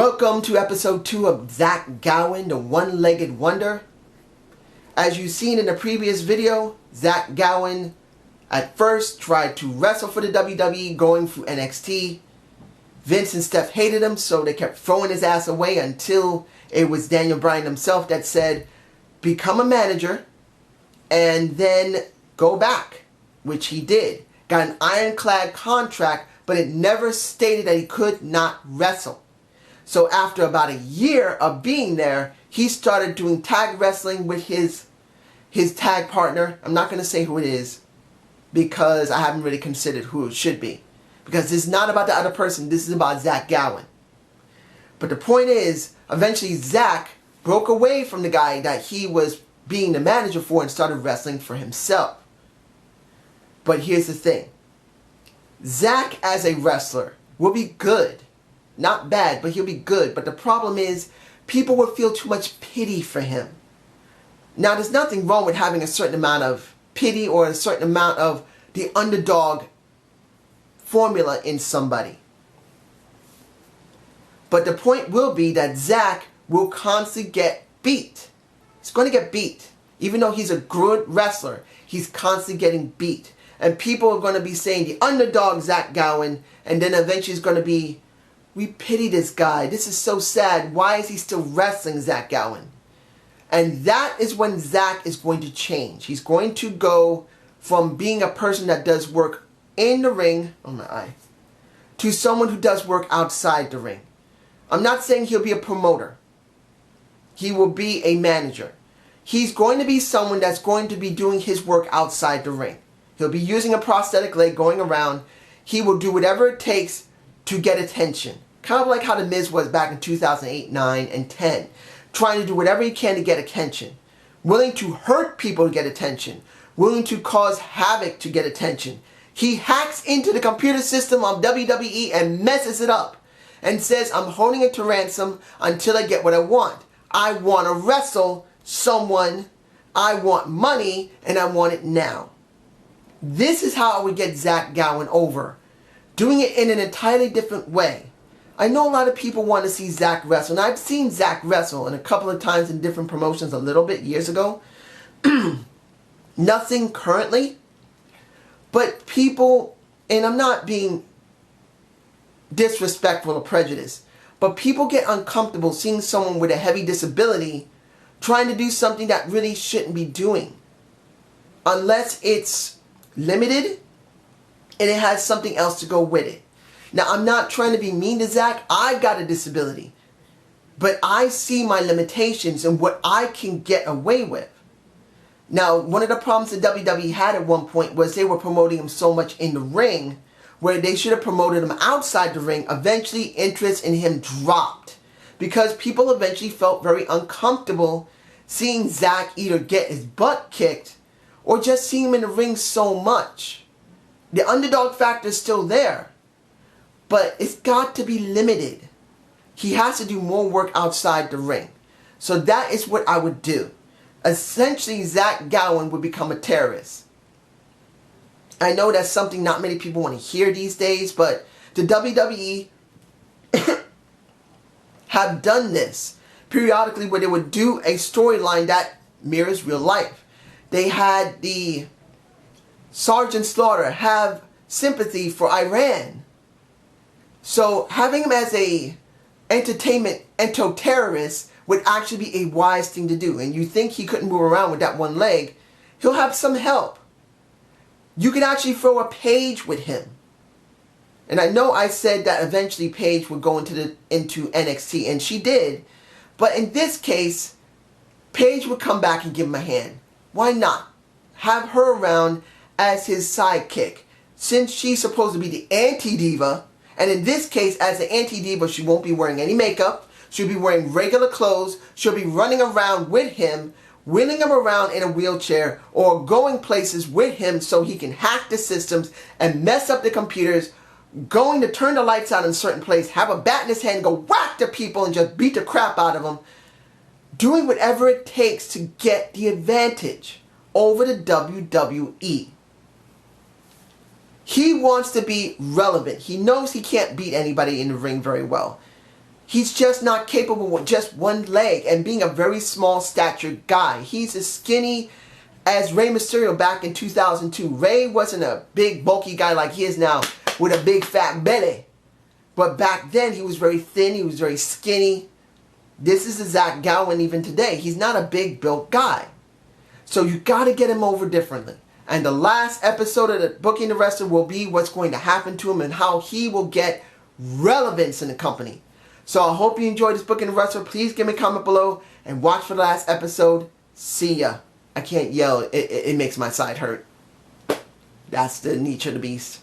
Welcome to episode 2 of Zach Gowan, the One-Legged Wonder. As you've seen in the previous video, Zach Gowan at first tried to wrestle for the WWE going through NXT. Vince and Steph hated him, so they kept throwing his ass away until it was Daniel Bryan himself that said, become a manager and then go back, which he did. Got an ironclad contract, but it never stated that he could not wrestle. So after about a year of being there, he started doing tag wrestling with his tag partner. I'm not going to say who it is because I haven't really considered who it should be. Because this is not about the other person. This is about Zach Gowan. But the point is, eventually Zach broke away from the guy that he was being the manager for and started wrestling for himself. But here's the thing. Zach as a wrestler will be good. Not bad, but he'll be good. But the problem is, people will feel too much pity for him. Now, there's nothing wrong with having a certain amount of pity or a certain amount of the underdog formula in somebody. But the point will be that Zach will constantly get beat. He's going to get beat. Even though he's a good wrestler, he's constantly getting beat. And people are going to be saying the underdog Zach Gowan, and then eventually it's going to be, we pity this guy. This is so sad. Why is he still wrestling Zach Gowan? And that is when Zach is going to change. He's going to go from being a person that does work in the ring, oh my eye, to someone who does work outside the ring. I'm not saying he'll be a promoter. He will be a manager. He's going to be someone that's going to be doing his work outside the ring. He'll be using a prosthetic leg going around. He will do whatever it takes to get attention. Kind of like how The Miz was back in 2008, 9, and 10. Trying to do whatever he can to get attention. Willing to hurt people to get attention. Willing to cause havoc to get attention. He hacks into the computer system of WWE and messes it up. And says, I'm holding it to ransom until I get what I want. I want to wrestle someone. I want money and I want it now. This is how I would get Zach Gowan over. Doing it in an entirely different way. I know a lot of people want to see Zach wrestle. And I've seen Zach wrestle in a couple of times in different promotions a little bit years ago. Nothing currently. But people, and I'm not being disrespectful or prejudiced, but people get uncomfortable seeing someone with a heavy disability trying to do something that really shouldn't be doing. Unless it's limited and it has something else to go with it. Now, I'm not trying to be mean to Zach. I've got a disability. But I see my limitations and what I can get away with. Now, one of the problems that WWE had at one point was they were promoting him so much in the ring where they should have promoted him outside the ring. Eventually, interest in him dropped. Because people eventually felt very uncomfortable seeing Zach either get his butt kicked or just seeing him in the ring so much. The underdog factor is still there. But it's got to be limited. He has to do more work outside the ring. So that is what I would do. Essentially, Zach Gowan would become a terrorist. I know that's something not many people want to hear these days, but the WWE have done this periodically where they would do a storyline that mirrors real life. They had the Sergeant Slaughter have sympathy for Iran. So having him as a entertainment ento-terrorist would actually be a wise thing to do. And you think he couldn't move around with that one leg, he'll have some help. You can actually throw a Paige with him. And I know I said that eventually Paige would go into NXT, and she did. But in this case, Paige would come back and give him a hand. Why not? Have her around as his sidekick. Since she's supposed to be the anti-diva, and in this case, as an anti-diva, she won't be wearing any makeup. She'll be wearing regular clothes. She'll be running around with him, wheeling him around in a wheelchair, or going places with him so he can hack the systems and mess up the computers, going to turn the lights out in a certain place, have a bat in his hand, go whack the people and just beat the crap out of them. Doing whatever it takes to get the advantage over the WWE. He wants to be relevant. He knows he can't beat anybody in the ring very well. He's just not capable with just one leg and being a very small statured guy. He's as skinny as Rey Mysterio back in 2002. Rey wasn't a big bulky guy like he is now with a big fat belly. But back then he was very thin, he was very skinny. This is the Zach Gowan even today. He's not a big built guy. So you got to get him over differently. And the last episode of the Booking the Wrestler will be what's going to happen to him and how he will get relevance in the company. So I hope you enjoyed this Booking the Wrestler. Please give me a comment below and watch for the last episode. See ya. I can't yell. It makes my side hurt. That's the nature of the beast.